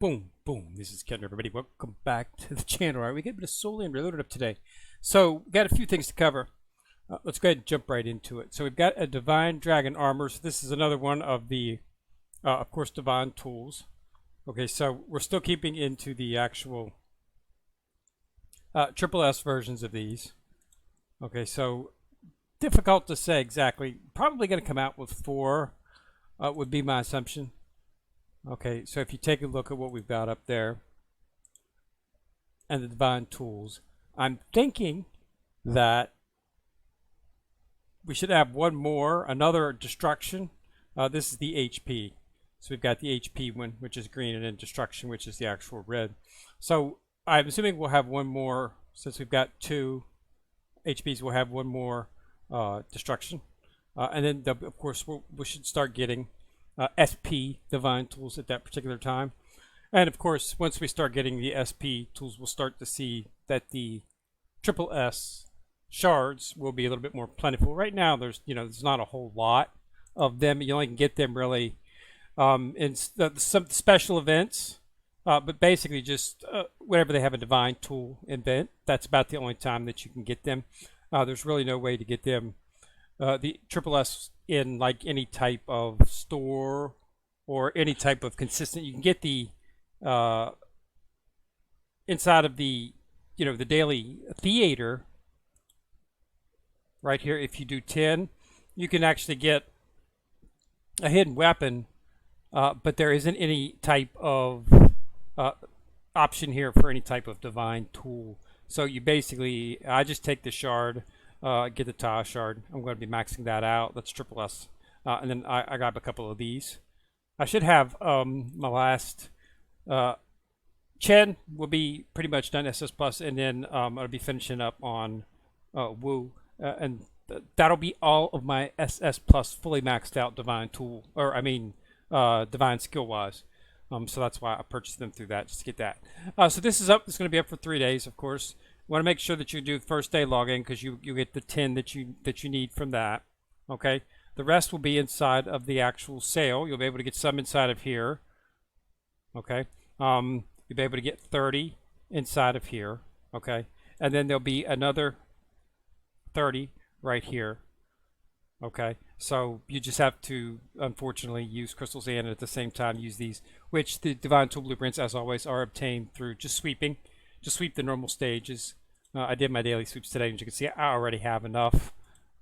Boom, boom. This is Ken, everybody. Welcome back to the channel. All right, we get a bit of Soul and Reloaded up today. So, we got a few things to cover. Let's go ahead and jump right into it. So, we've got a Divine Dragon Armor. So, this is another one of the, of course, Divine Tools. Okay, so we're still keeping into the actual SSS versions of these. Okay, so difficult to say exactly. Probably going to come out with 4, would be my assumption. Okay, so if you take a look at what we've got up there and the Divine Tools, I'm thinking that we should have one more, another Destruction. This is the HP. So we've got the HP one, which is green, and then Destruction, which is the actual red. So I'm assuming we'll have one more, since we've got 2 HPs, we'll have one more Destruction. And then, of course, we should start getting SP Divine Tools at that particular time. And of course, once we start getting the SP tools, we'll start to see that the SSS shards will be a little bit more plentiful. Right now, there's not a whole lot of them. You only can get them really in some special events, but basically just whenever they have a Divine Tool event, that's about the only time that you can get them. There's really no way to get them the SSS in like any type of store or any type of consistent. You can get the inside of the the daily theater right here. If you do 10, you can actually get a hidden weapon, but there isn't any type of option here for any type of Divine Tool. So you basically, I just take the shard, get the tile shard. I'm going to be maxing that out. That's SSS. And then I grab a couple of these. I should have my last Chen will be pretty much done, SS Plus, and then I'll be finishing up on Wu. And that'll be all of my SS Plus fully maxed out Divine Tool, or I mean Divine Skill wise. So that's why I purchased them through that, just to get that. So this is up. It's going to be up for 3 days, of course. You want to make sure that you do the first day login, because you get the 10 that you need from that. Okay. The rest will be inside of the actual sale. You'll be able to get some inside of here. Okay. You'll be able to get 30 inside of here. Okay. And then there'll be another 30 right here. Okay. So you just have to, unfortunately, use crystals and at the same time use these, which the Divine Tool blueprints, as always, are obtained through just sweeping. Just sweep the normal stages. I did my daily sweeps today, and as you can see, I already have enough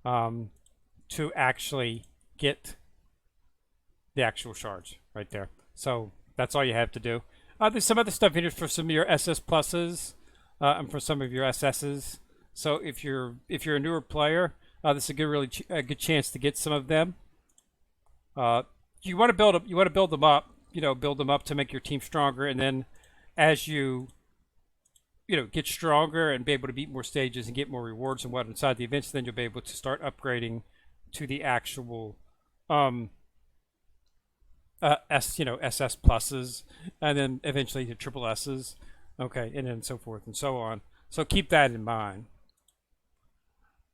to actually get the actual shards right there. So that's all you have to do. There's some other stuff in here for some of your SS pluses and for some of your SSs. So if you're a newer player, this is a good chance to get some of them. You want to build up. You want to build them up. Build them up to make your team stronger, and then as you get stronger and be able to beat more stages and get more rewards and what inside the events, then you'll be able to start upgrading to the actual SS pluses, and then eventually the SSSs, okay, and then so forth and so on. So keep that in mind.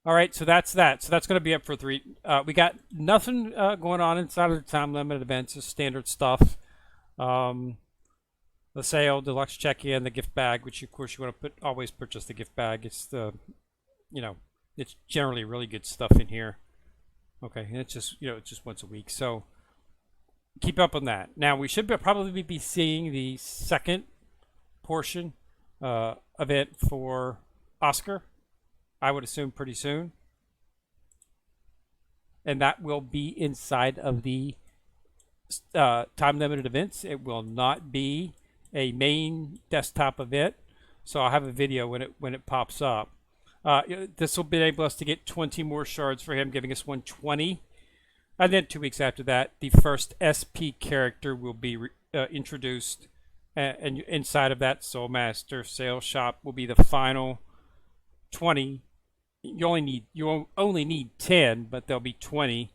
All right, so that's that. So that's going to be up for 3. We got nothing going on inside of the time limit events, just standard stuff. The sale, deluxe check-in, the gift bag, which of course you want to always purchase the gift bag. It's the, it's generally really good stuff in here. Okay, and it's just, it's just once a week. So keep up on that. Now we should probably be seeing the second portion event for Oscar. I would assume pretty soon. And that will be inside of the time-limited events. It will not be a main desktop event, so I'll have a video when it pops up. This will enable us to get 20 more shards for him, giving us 120. And then 2 weeks after that, the first SP character will be introduced, and inside of that Soul Master Sales Shop will be the final 20. You only need 10, but there'll be 20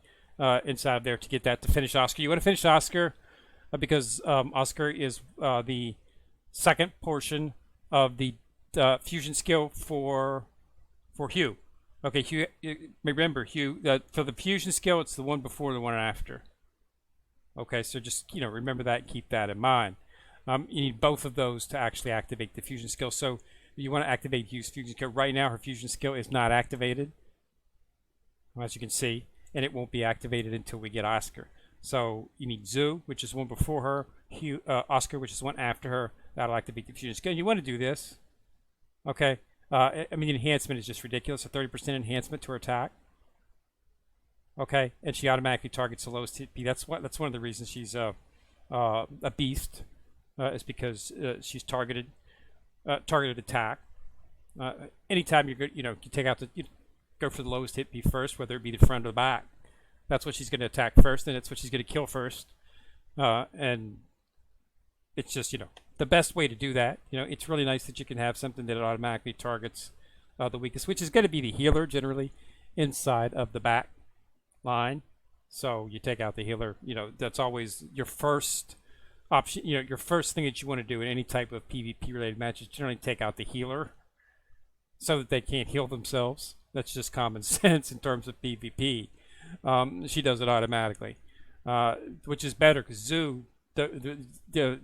inside of there to get that to finish Oscar. You want to finish Oscar because Oscar is the second portion of the fusion skill for Hugh. Okay, Hugh. Remember, Hugh. For the fusion skill, it's the one before, the one after. Okay, so just remember that. Keep that in mind. You need both of those to actually activate the fusion skill. So you want to activate use fusion skill. Right now, her fusion skill is not activated, as you can see, and it won't be activated until we get Oscar. So you need Zoo, which is one before her, Oscar, which is one after her. That'll activate the fusion skill. You want to do this, okay? I mean, the enhancement is just ridiculous. A 30% enhancement to her attack. Okay, and she automatically targets the lowest hit B. That's one of the reasons she's a beast, is because she's targeted attack. Anytime you take out you go for the lowest hit B first, whether it be the front or the back. That's what she's going to attack first, and it's what she's going to kill first. And it's just the best way to do that. It's really nice that you can have something that automatically targets the weakest, which is going to be the healer generally inside of the back line. So you take out the healer. That's always your first option. Your first thing that you want to do in any type of PvP related match is generally take out the healer so that they can't heal themselves. That's just common sense in terms of PvP. She does it automatically, which is better because Zoo, the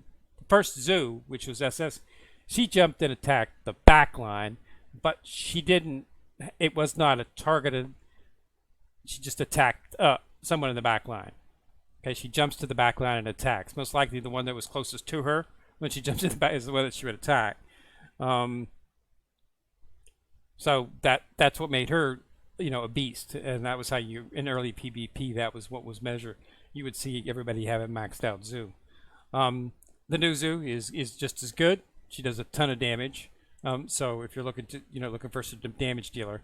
first Zoo, which was SS, she jumped and attacked the back line, but she didn't. It was not a targeted. She just attacked someone in the back line. Okay, she jumps to the back line and attacks. Most likely, the one that was closest to her when she jumps to the back is the one that she would attack. So that's what made her, a beast, and that was how in early PvP, that was what was measured. You would see everybody having maxed out Zoo. The new Zoo is just as good. She does a ton of damage. So if you're looking for a damage dealer,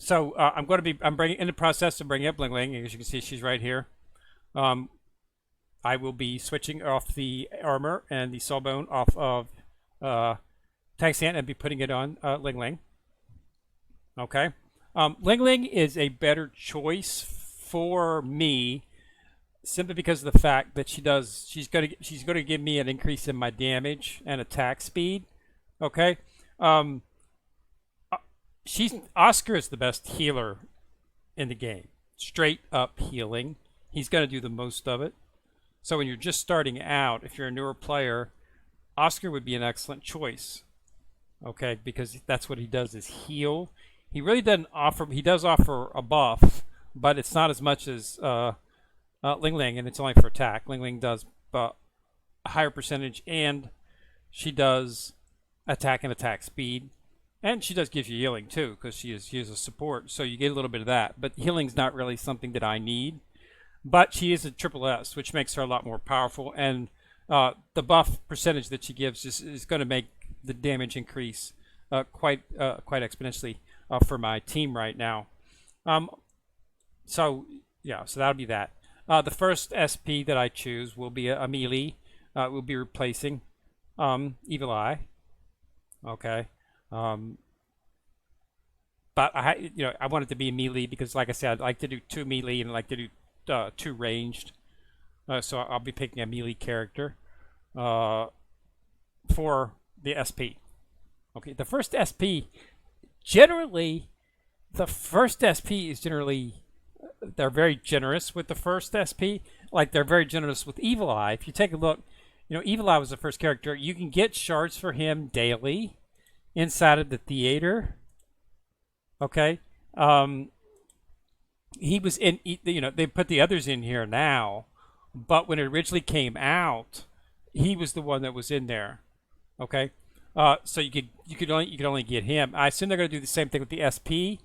so I'm bringing in the process of bringing up Ling Ling. As you can see, she's right here. I will be switching off the armor and the soul bone off of Taxian and be putting it on Ling Ling. Okay, Ling Ling is a better choice for me, simply because of the fact that she's going to give me an increase in my damage and attack speed. Okay, Oscar is the best healer in the game. Straight up healing. He's going to do the most of it. So when you're just starting out, if you're a newer player, Oscar would be an excellent choice. Okay, because that's what he does, is heal. He really doesn't offer. He does offer a buff, but it's not as much as Ling Ling, and it's only for attack. Ling Ling does a higher percentage, and she does attack and attack speed, and she does give you healing too, because she is a support, so you get a little bit of that. But healing's not really something that I need. But she is a triple S, which makes her a lot more powerful, and the buff percentage that she gives is going to make the damage increase quite exponentially for my team right now. So that'll be that. The first SP that I choose will be a melee. We'll be replacing Evil Eye. Okay. But I want it to be melee because, like I said, I'd like to do 2 melee and I'd like to do 2 ranged. So I'll be picking a melee character for the SP. Okay, the first SP is generally they're very generous with the first SP. Like they're very generous with Evil Eye. If you take a look, Evil Eye was the first character. You can get shards for him daily inside of the theater. Okay. He was in, they put the others in here now, but when it originally came out, he was the one that was in there. Okay. So you could only get him. I assume they're going to do the same thing with the SP.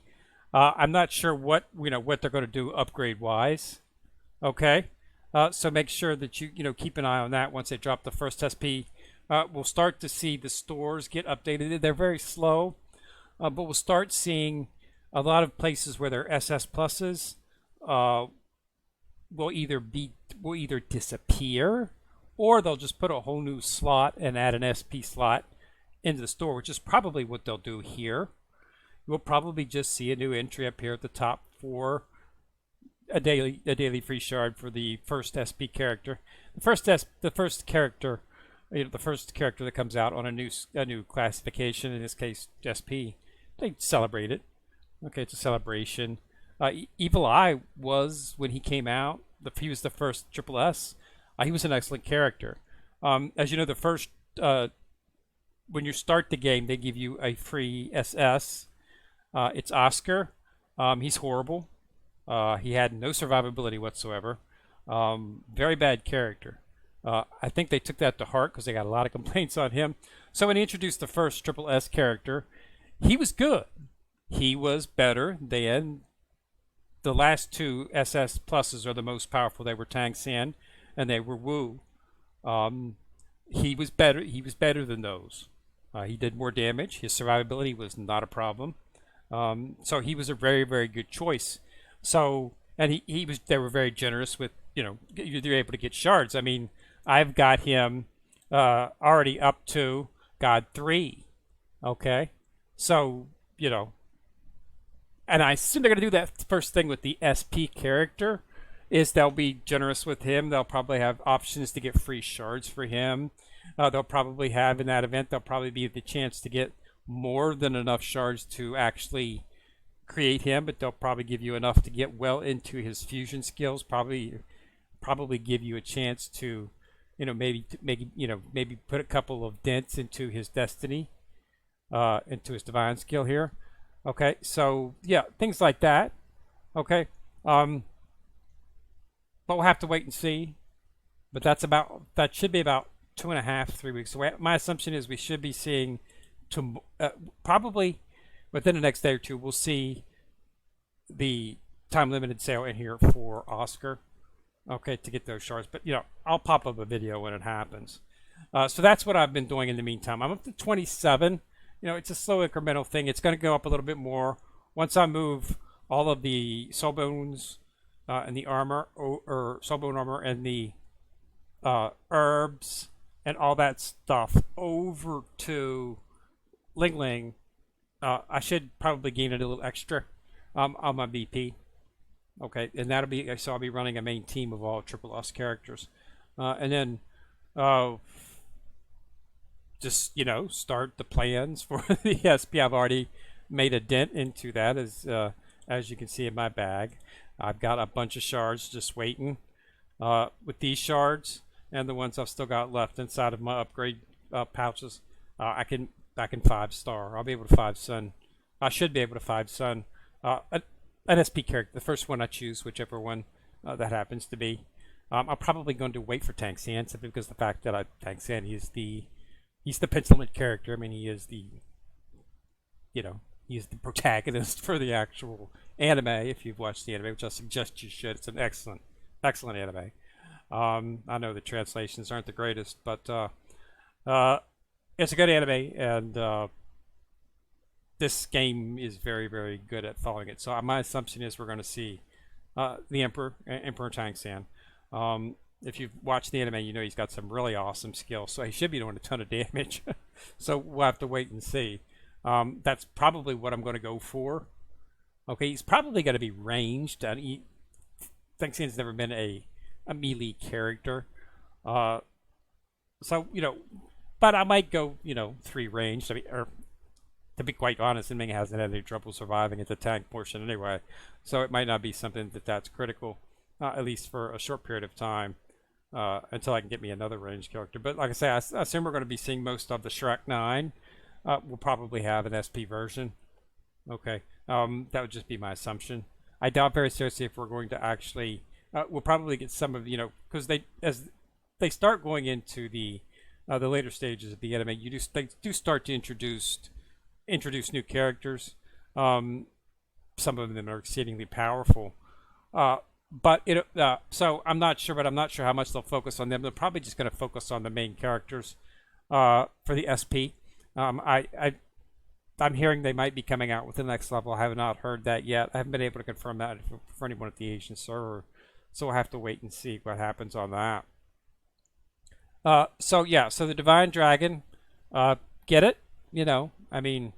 I'm not sure what they're going to do upgrade wise. Okay. So make sure that you keep an eye on that once they drop the first SP. We'll start to see the stores get updated. They're very slow, but we'll start seeing a lot of places where their SS pluses will either disappear, or they'll just put a whole new slot and add an SP slot into the store, which is probably what they'll do here. We'll probably just see a new entry up here at the top for a daily free shard for the first SP character. The first character that comes out on a new classification, in this case SP, they celebrate it. Okay, it's a celebration. Evil Eye was, when he came out, he was the first triple S. He was an excellent character. As you know, the first when you start the game, they give you a free SS. It's Oscar. He's horrible. He had no survivability whatsoever. Very bad character. I think they took that to heart because they got a lot of complaints on him. So when he introduced the first Triple S character, he was good. He was better than the last two SS pluses are the most powerful. They were Tang San and they were Wu. Um, he was better. He was better than those. He did more damage. His survivability was not a problem. So he was a very, very good choice. So, and he was, they were very generous with, you're able to get shards. I mean, I've got him already up to God 3. Okay. So, and I assume they're going to do that first thing with the SP character is they'll be generous with him. They'll probably have options to get free shards for him. They'll probably have in that event, there'll probably be the chance to get more than enough shards to actually create him, but they'll probably give you enough to get well into his fusion skills. Probably give you a chance to, maybe put a couple of dents into his destiny, into his divine skill here. Okay, so yeah, things like that. Okay, but we'll have to wait and see. But that should be about 2.5, 3 weeks. So my assumption is we should be seeing probably within the next day or two. We'll see the time limited sale in here for Oscar. Okay, to get those shards. But I'll pop up a video when it happens. So that's what I've been doing in the meantime. I'm up to 27. It's a slow incremental thing. It's going to go up a little bit more once I move all of the soul bones and the armor, or soul bone armor and the herbs and all that stuff over to Ling Ling. I should probably gain a little extra on my BP. Okay, and that'll be, so I'll be running a main team of all Triple S characters. And then just start the plans for the SP. I've already made a dent into that, as you can see in my bag. I've got a bunch of shards just waiting. With these shards and the ones I've still got left inside of my upgrade pouches, I can 5-star. I'll be able to 5-sun. I should be able to 5-sun an SP character, the first one I choose, whichever one that happens to be. I'm probably going to wait for Tang San simply because the fact that Tang San he's the pencilment character. I mean, he is the he's the protagonist for the actual anime. If you've watched the anime, which I suggest you should, it's an excellent anime. I know the translations aren't the greatest, but it's a good anime, and this game is very, very good at following it. So my assumption is we're going to see the Emperor Tang San. If you've watched the anime, he's got some really awesome skills. So he should be doing a ton of damage. So we'll have to wait and see. That's probably what I'm going to go for. Okay, he's probably going to be ranged. Tang San's never been a melee character. So, but I might go, 3 ranged. I mean, or to be quite honest, Ming hasn't had any trouble surviving at the tank portion anyway. So it might not be something that's critical, at least for a short period of time, until I can get me another ranged character. But like I say, I assume we're going to be seeing most of the Shrek 9. We'll probably have an SP version. Okay, that would just be my assumption. I doubt very seriously if we're going to actually. We'll probably get some of because as they start going into the later stages of the anime, they do start to introduce new characters. Some of them are exceedingly powerful. But so I'm not sure, but I'm not sure how much they'll focus on them. They're probably just going to focus on the main characters for the SP. I'm hearing they might be coming out with the next level. I have not heard that yet. I haven't been able to confirm that for anyone at the Asian server, so we'll have to wait and see what happens on that. So the Divine Dragon, get it? I mean,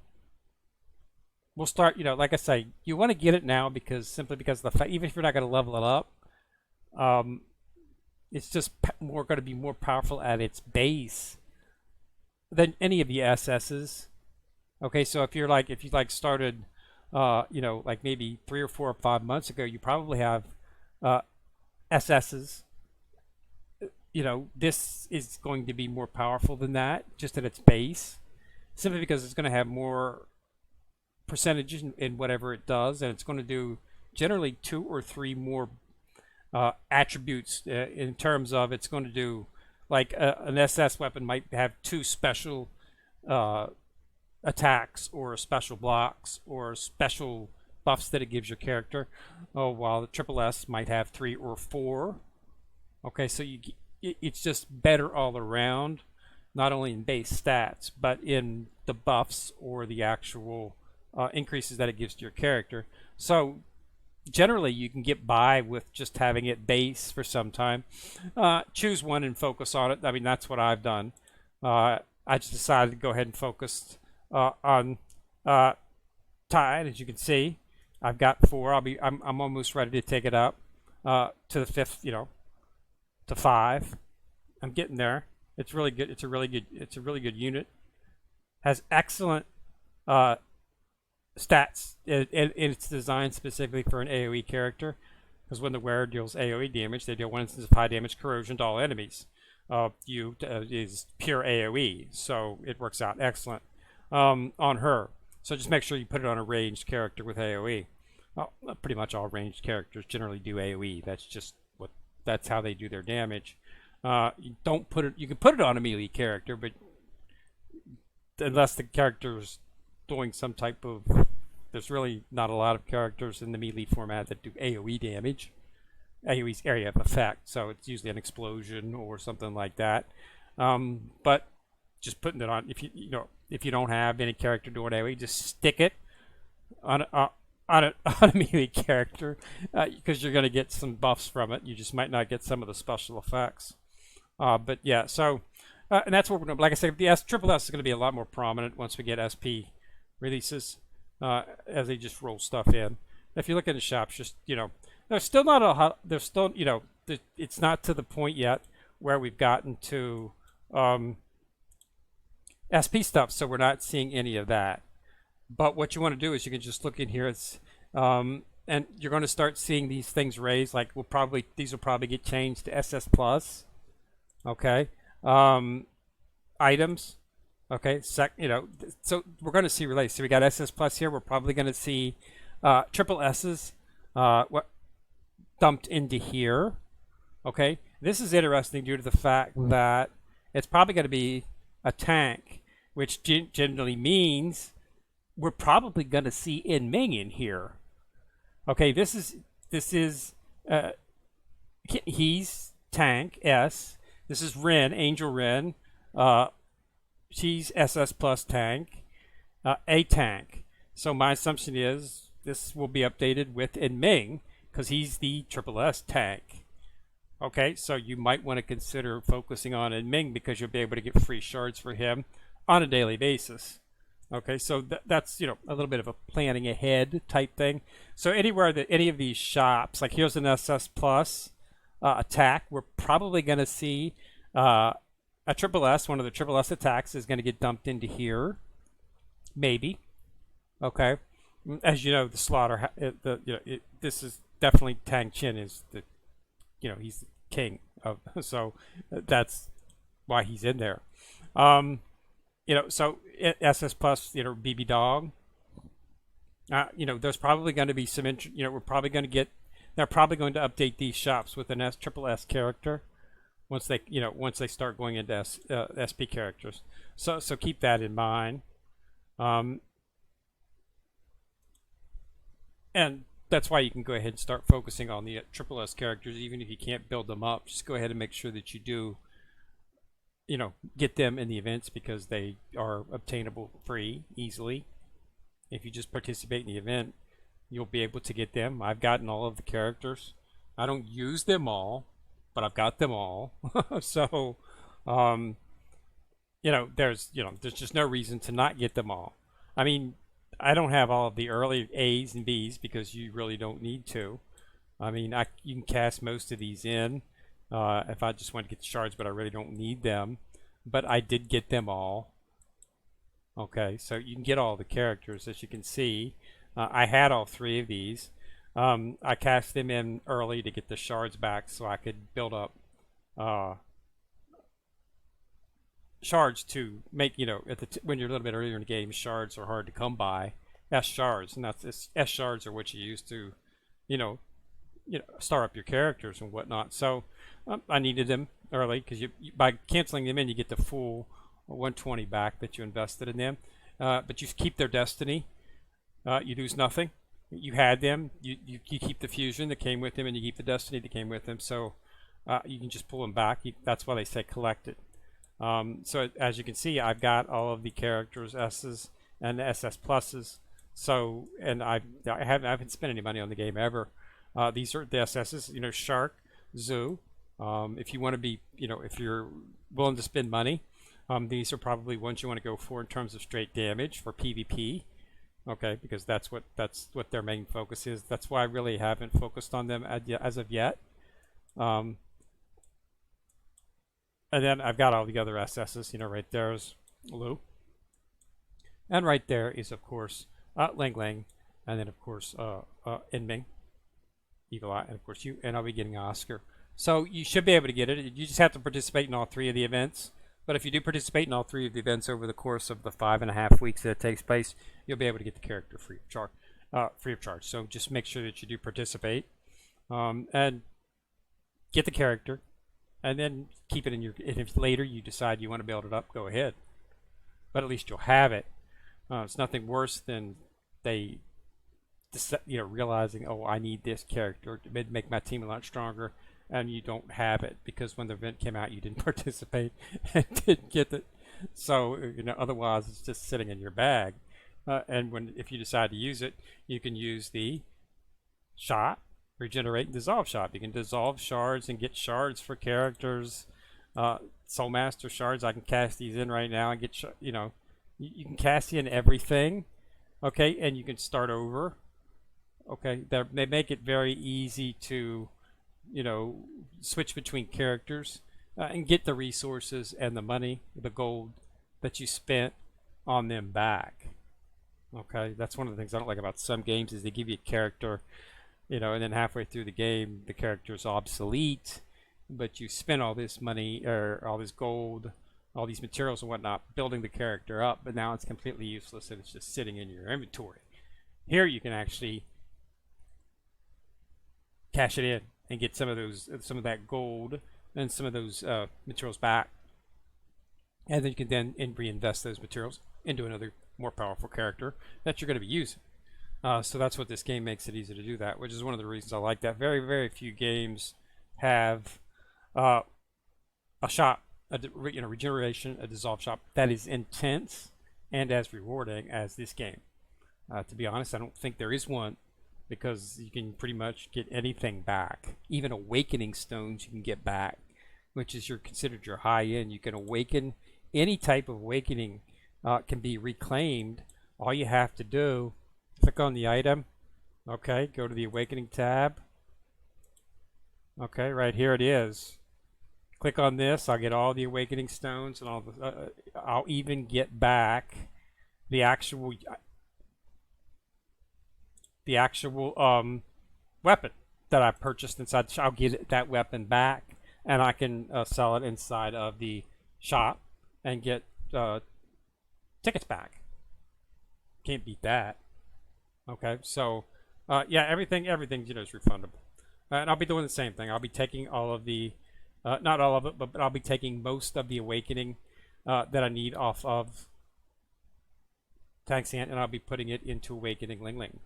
we'll start. Like I say, you want to get it now simply because of the fact, even if you're not going to level it up, it's just going to be more powerful at its base than any of the SSs. Okay, so if you started, like maybe 3 or 4 or 5 months ago, you probably have SSs this is going to be more powerful than that, just at its base, simply because it's going to have more percentage in whatever it does, and it's going to do generally 2 or 3 more attributes in terms of it's going to do like an SS weapon might have 2 special uh, attacks or special blocks or special buffs that it gives your character, while the triple S might have 3 or 4. Okay, so it's just better all around, not only in base stats but in the buffs or the actual increases that it gives to your character. So generally you can get by with just having it base for some time. Choose one and focus on it. I mean, that's what I've done. I just decided to go ahead and focus on Tide. As you can see, I've got 4. I'm almost ready to take it up to the 5th, to 5. I'm getting there. It's really good. It's a really good unit. Has excellent stats, and it's designed specifically for an AoE character, because when the wearer deals AoE damage, they deal 1 instance of high damage corrosion to all enemies. Is pure AoE, so it works out excellent on her. So just make sure you put it on a ranged character with AoE. Well, pretty much all ranged characters generally do AoE. That's how they do their damage. You don't put it. You can put it on a melee character, but unless the character's doing some type of, there's really not a lot of characters in the melee format that do AoE damage. AoE's area of effect, so it's usually an explosion or something like that. But just putting it on, if you don't have any character doing AoE, just stick it on a melee character, because you're going to get some buffs from it. You just might not get some of the special effects. But yeah, so and that's what we're going to. Like I said, the triple S is going to be a lot more prominent once we get SP releases, as they just roll stuff in. If you look in the shops, just there's still not it's not to the point yet where we've gotten to SP stuff, so we're not seeing any of that. But what you want to do is you can just look in here. It's and you're going to start seeing these things raised. Like these will probably get changed to SS plus. Okay, items. Okay, so we're going to see relays. So we got SS plus here. We're probably going to see triple S's dumped into here. Okay, this is interesting due to the fact that it's probably going to be a tank, which generally means we're probably going to see In Ming in here. Okay, this is he's tank S. This is Ren, Angel Ren. She's SS plus tank, a tank. So my assumption is this will be updated with In Ming, because he's the triple S tank. Okay, so you might want to consider focusing on In Ming, because you'll be able to get free shards for him on a daily basis. Okay, so that's a little bit of a planning ahead type thing. So anywhere that any of these shops, like here's an SS plus attack, we're probably going to see a triple S. One of the triple S attacks is going to get dumped into here, maybe. Okay, as you know, the slaughter. This is definitely Tang Chin is the, he's the king of. So that's why he's in there. So SS plus, BB Dog. There's probably going to be some. We're probably going to get. They're probably going to update these shops with an triple S character once they start going into SP characters. So keep that in mind. And that's why you can go ahead and start focusing on the triple S characters, even if you can't build them up. Just go ahead and make sure that you do, get them in the events, because they are obtainable free easily. If you just participate in the event, you'll be able to get them. I've gotten all of the characters. I don't use them all, but I've got them all. So, there's just no reason to not get them all. I mean, I don't have all of the early A's and B's because you really don't need to. I mean, you can cast most of these in if I just want to get the shards, but I really don't need them. But I did get them all. Okay, so you can get all the characters, as you can see. I had all 3 of these. I cast them in early to get the shards back so I could build up shards to make, when you're a little bit earlier in the game, shards are hard to come by. S shards, and S shards are what you use to, you know, start up your characters and whatnot. So I needed them early because by canceling them in, you get the full 120 back that you invested in them. But you keep their destiny. You lose nothing. You had them. You keep the fusion that came with them, and you keep the destiny that came with them. So you can just pull them back. That's why they say collected. So as you can see, I've got all of the characters S's and the SS pluses. So, and I haven't spent any money on the game ever. These are the SS's, Shark, Zoo. If you want to be, if you're willing to spend money, these are probably ones you want to go for in terms of straight damage for PvP. Okay, because that's what their main focus is. That's why I really haven't focused on them as of yet. And then I've got all the other SS's. Right there is Lou, and right there is of course Ling Ling, and then of course Ming, Eagle Eye, and of course you. And I'll be getting Oscar. So you should be able to get it. You just have to participate in all 3 of the events. But if you do participate in all 3 of the events over the course of the 5.5 weeks that it takes place, you'll be able to get the character free of charge. So just make sure that you do participate and get the character, and then keep it in your. And if later you decide you want to build it up, go ahead. But at least you'll have it. It's nothing worse than they, realizing, oh, I need this character to make my team a lot stronger. And you don't have it because when the event came out, you didn't participate and didn't get it. So otherwise it's just sitting in your bag. And if you decide to use it, you can use the shot, regenerate, and dissolve shot. You can dissolve shards and get shards for characters. Soul Master shards, I can cast these in right now and get you can cast in everything. Okay, and you can start over. Okay, they make it very easy to switch between characters and get the resources and the money, the gold that you spent on them back. Okay, that's one of the things I don't like about some games is they give you a character, and then halfway through the game the character is obsolete, but you spent all this money or all this gold, all these materials and whatnot building the character up, but now it's completely useless and it's just sitting in your inventory. Here you can actually cash it in and get some of that gold and some of those materials back, and then you can reinvest those materials into another more powerful character that you're going to be using. So that's what this game makes it easy to do that, which is one of the reasons I like that. Very, very few games have a shot, regeneration, a dissolve shot that is intense and as rewarding as this game. To be honest, I don't think there is one, because you can pretty much get anything back. Even awakening stones you can get back, which is considered your high end. You can awaken any type of awakening, can be reclaimed. All you have to do, click on the item, okay, go to the awakening tab, okay, right here it is. Click on this, I'll get all the awakening stones, and I'll even get back the actual weapon that I purchased inside the shop. I'll get that weapon back, and I can sell it inside of the shop and get tickets back. Can't beat that. Okay, so yeah, everything is refundable, and I'll be doing the same thing. I'll be taking all of the, not all of it, but I'll be taking most of the awakening that I need off of Tang San, and I'll be putting it into awakening Ling Ling.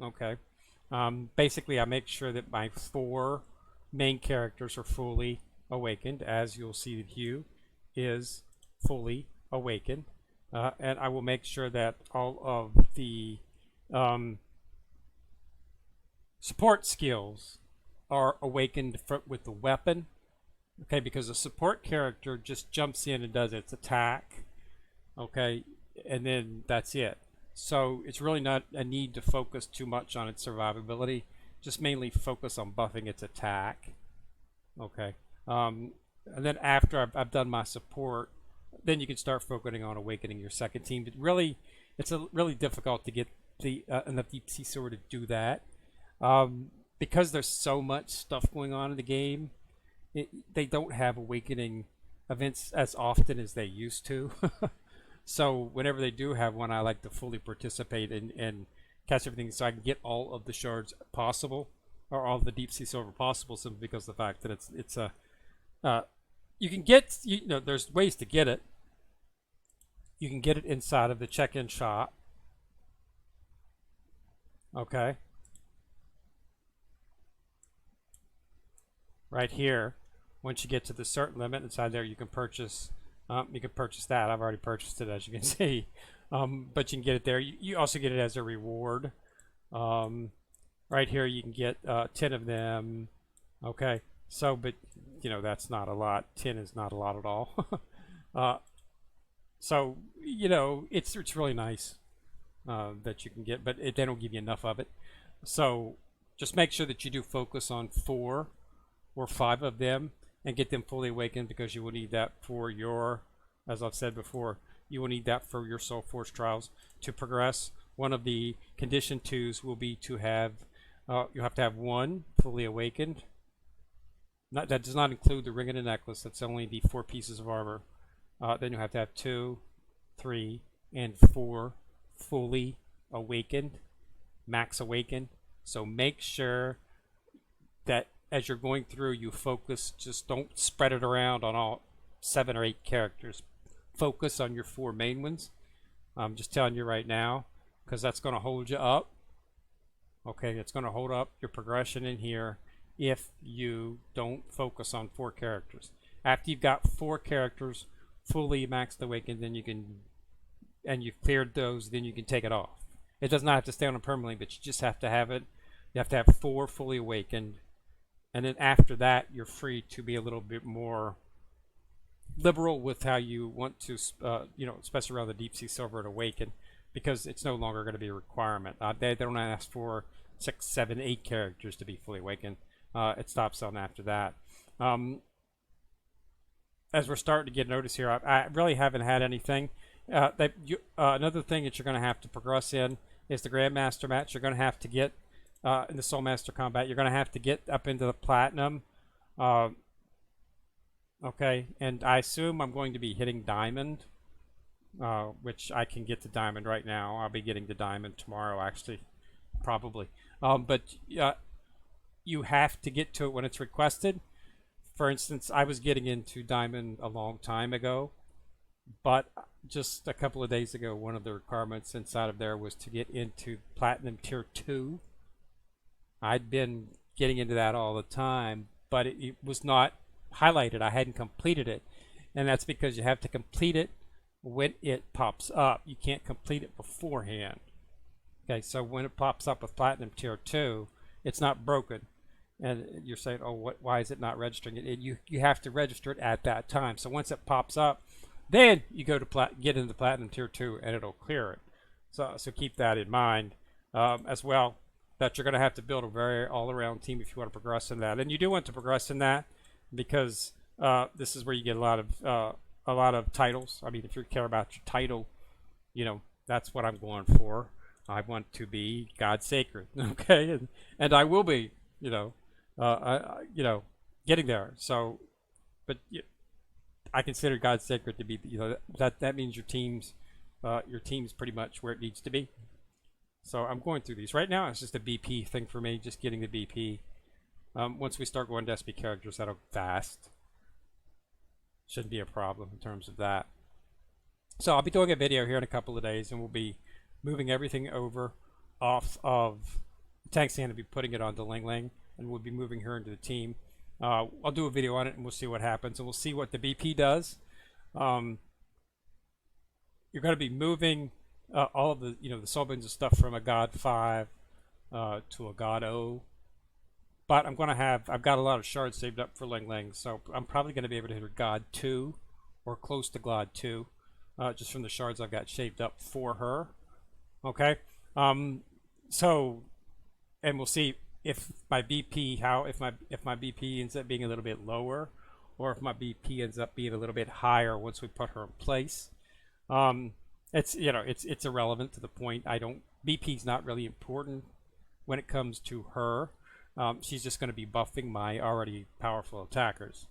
Okay, basically I make sure that my 4 main characters are fully awakened. As you'll see, Hugh is fully awakened, and I will make sure that all of the support skills are awakened with the weapon. Okay, because a support character just jumps in and does its attack, okay, and then that's it. So it's really not a need to focus too much on its survivability. Just mainly focus on buffing its attack. Okay. And then after I've done my support, then you can start focusing on awakening your second team. But really, it's really difficult to get enough deep sea sword to do that. Because there's so much stuff going on in the game, they don't have awakening events as often as they used to. So whenever they do have one, I like to fully participate and catch everything so I can get all of the shards possible, or all of the deep sea silver possible, simply because of the fact that it's a you can get, you know, there's ways to get it. You can get it inside of the check-in shop. Okay, right here. Once you get to the certain limit inside there, you can purchase. You can purchase that. I've already purchased it, as you can see. But you can get it there. You also get it as a reward. Right here, you can get 10 of them. Okay, so but you know that's not a lot. 10 is not a lot at all. uh, so you know it's really nice that you can get, but they don't give you enough of it. So just make sure that you do focus on 4 or 5 of them and get them fully awakened, because you will need that for your, as I've said before, you will need that for your Soul Force trials to progress. One of the condition 2s will be to have, you have to have 1 fully awakened. That does not include the ring and the necklace. That's only the 4 pieces of armor. Then you have to have 2, 3, and 4 fully awakened, max awakened. So make sure that as you're going through, you focus. Just don't spread it around on all 7 or 8 characters. Focus on your 4 main ones. I'm just telling you right now, because that's going to hold you up. Okay, it's going to hold up your progression in here if you don't focus on 4 characters. After you've got 4 characters fully maxed awakened, then you can, and you've cleared those, then you can take it off. It does not have to stay on it permanently, but you just have to have it. You have to have 4 fully awakened. And then after that, you're free to be a little bit more liberal with how you want to, you know, especially around the deep sea silver and awaken, because it's no longer going to be a requirement. They don't ask for 6, 7, 8 characters to be fully awakened. It stops on after that. As we're starting to get notice here, I really haven't had anything. Another thing that you're going to have to progress in is the Grandmaster match. You're going to have to get in the Soul Master combat. You're going to have to get up into the Platinum. Okay, and I assume I'm going to be hitting Diamond, which I can get to Diamond right now. I'll be getting to Diamond tomorrow, actually, probably. But you have to get to it when it's requested. For instance, I was getting into Diamond a long time ago, but just a couple of days ago, one of the requirements inside of there was to get into Platinum Tier 2. I'd been getting into that all the time, but it was not highlighted. I hadn't completed it, and that's because you have to complete it when it pops up. You can't complete it beforehand. Okay, so when it pops up with Platinum Tier 2, it's not broken. And you're saying, oh, why is it not registering it? You have to register it at that time. So once it pops up, then you go to get into Platinum Tier 2, and it'll clear it. So keep that in mind as well, that you're going to have to build a very all-around team if you want to progress in that. And you do want to progress in that, because this is where you get a lot of titles. I mean, if you care about your title, you know, that's what I'm going for. I want to be God Sacred, okay, and I will be, you know, getting there. So, but I consider God Sacred to be, you know, that means your team's pretty much where it needs to be. So I'm going through these right now. It's just a BP thing for me, just getting the BP. Once we start going to SP characters, that'll go fast. Shouldn't be a problem in terms of that. So I'll be doing a video here in a couple of days, and we'll be moving everything over off of Tank Stand and be putting it onto Ling Ling, and we'll be moving her into the team. I'll do a video on it, and we'll see what happens, and we'll see what the BP does. You're going to be moving all of the, the soul bins and stuff from a God 5 to a God O. But I've got a lot of shards saved up for Ling Ling, so I'm probably going to be able to hit her God 2 or close to God 2, just from the shards I've got shaved up for her. Okay, so, and we'll see if my BP if my BP ends up being a little bit lower, or if my BP ends up being a little bit higher once we put her in place. It's irrelevant to the point. BP's not really important when it comes to her. She's just going to be buffing my already powerful attackers,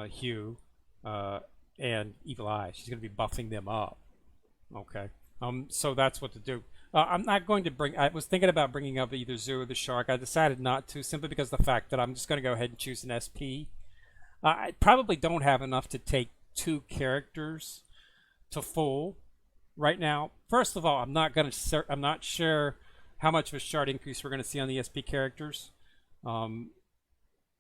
Hugh, uh, and Evil Eye. She's going to be buffing them up. Okay. So that's what to do. I'm not going to bring. I was thinking about bringing up either Zoo or the Shark. I decided not to, simply because of the fact that I'm just going to go ahead and choose an SP. I probably don't have enough to take two characters to full right now. First of all, I'm not sure how much of a shard increase we're going to see on the SP characters. Um,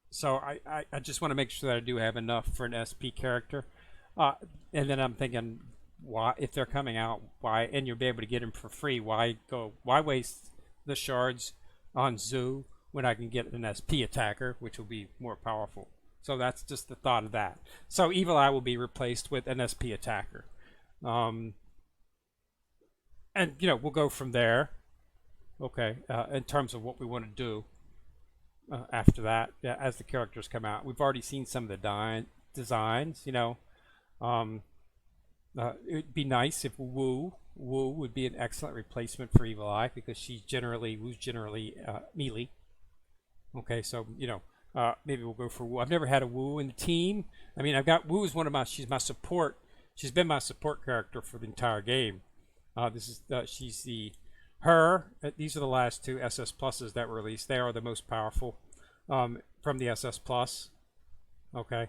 so I just want to make sure that I do have enough for an SP character. Uh, and then I'm thinking, why, if they're coming out, why, and you'll be able to get them for free, why waste the shards on Zoo when I can get an SP attacker, which will be more powerful. So that's just the thought of that. So Evil Eye will be replaced with an SP attacker. Um, and, we'll go from there. Okay, in terms of what we want to do after that, yeah, as the characters come out. We've already seen some of the designs, Um, it'd be nice if Wu would be an excellent replacement for Evil Eye, because Wu's generally melee. Okay, so maybe we'll go for Wu. I've never had a Wu in the team. I mean, I've got Wu is she's my support. She's been my support character for the entire game. She's these are the last two SS pluses that were released. They are the most powerful from the SS plus. Okay,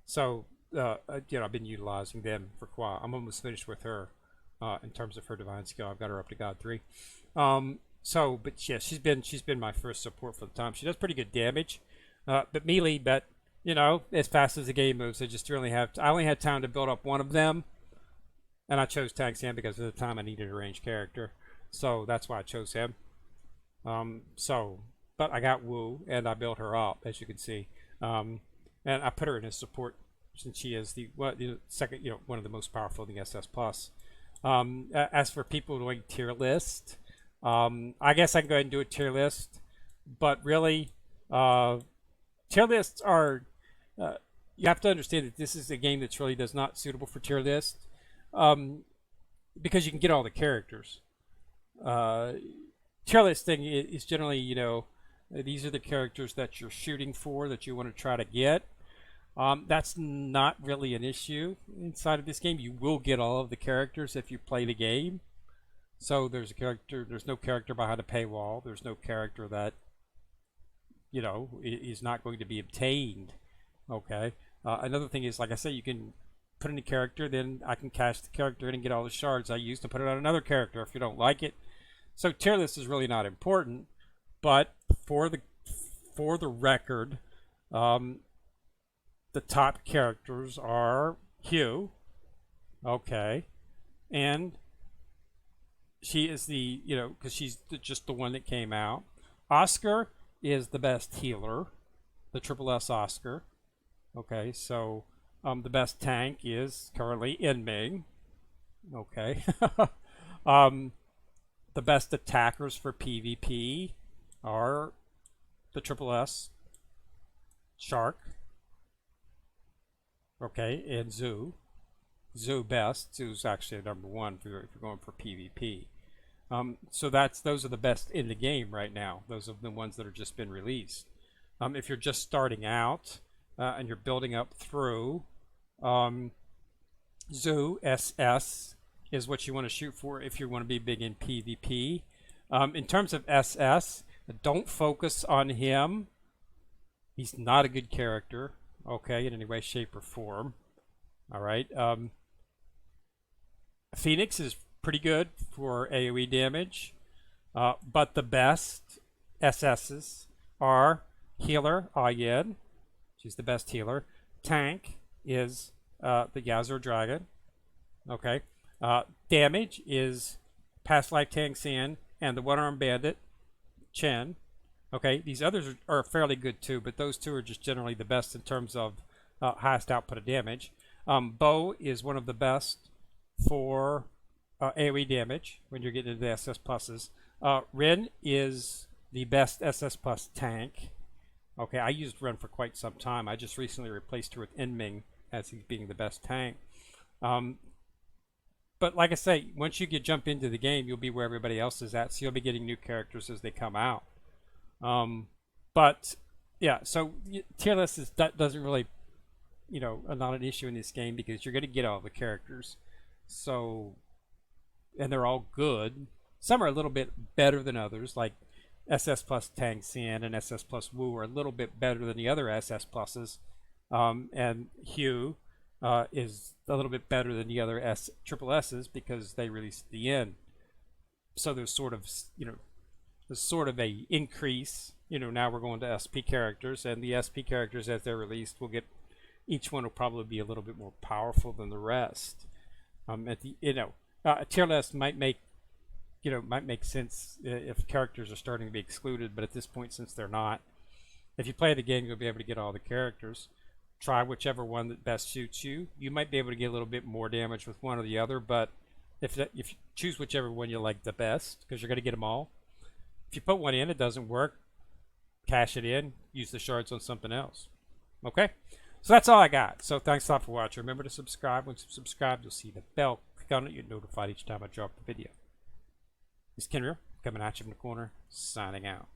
so I've been utilizing them for a while. I'm almost finished with her in terms of her divine skill. I've got her up to God 3. But yeah, she's been my first support for the time. She does pretty good damage, but melee. But as fast as the game moves, I only had time to build up one of them, and I chose Tang San because at the time I needed a ranged character, so that's why I chose him. But I got Wu, and I built her up, as you can see, and I put her in as support since she is the second, one of the most powerful in the SS plus. As for people doing tier list, I guess I can go ahead and do a tier list, but really, tier lists are. You have to understand that this is a game that's really not suitable for tier list, because you can get all the characters. Tier list thing is generally, these are the characters that you're shooting for, that you want to try to get. That's not really an issue inside of this game. You will get all of the characters if you play the game. So there's no character behind a paywall. There's no character that, is not going to be obtained. Okay. Another thing is, like I said, you can put in a character, then I can cash the character in and get all the shards I used to put it on another character if you don't like it. So tier list is really not important, but for the record, the top characters are Hugh, okay, and she is because she's just the one that came out. Oscar is the best healer, the Triple S Oscar. Okay, so the best tank is currently Ling Ling. Okay. The best attackers for PvP are the Triple S Shark. Okay, and Zoo. Zoo best. Zoo's actually number one if you're going for PvP. So those are the best in the game right now. Those are the ones that have just been released. If you're just starting out and you're building up through, Zoo SS is what you want to shoot for if you want to be big in PvP. In terms of SS, don't focus on him. He's not a good character, okay, in any way, shape, or form. All right. Phoenix is pretty good for AoE damage, but the best SSs are Healer, Ayen. She's the best healer. Tank is the Yazur Dragon. Okay. Damage is Past Life Tang San and the One-Armed Bandit, Chen. Okay, these others are fairly good too, but those two are just generally the best in terms of highest output of damage. Bo is one of the best for AoE damage when you're getting into the SS pluses. Ren is the best SS plus tank. Okay, I used Ren for quite some time. I just recently replaced her with Enming as he's being the best tank. But like I say, once you jump into the game, you'll be where everybody else is at, so you'll be getting new characters as they come out. But yeah, so tier list doesn't really not an issue in this game because you're going to get all the characters. So, and they're all good. Some are a little bit better than others, like SS plus Tang Xin and SS plus Wu are a little bit better than the other SS pluses. And Hugh is a little bit better than the other triple S's because they released at the end. So there's sort of, a increase. Now we're going to SP characters, and the SP characters as they're released will get, each one will probably be a little bit more powerful than the rest. A tier list might make sense if characters are starting to be excluded, but at this point, since they're not, if you play the game, you'll be able to get all the characters. Try whichever one that best suits you. You might be able to get a little bit more damage with one or the other, but if you choose whichever one you like the best, because you're going to get them all. If you put one in, it doesn't work, cash it in, use the shards on something else. Okay? So that's all I got. So thanks a lot for watching. Remember to subscribe. Once you subscribe, you'll see the bell. Click on it, you're notified each time I drop the video. This is Kenrio, coming at you from the corner, signing out.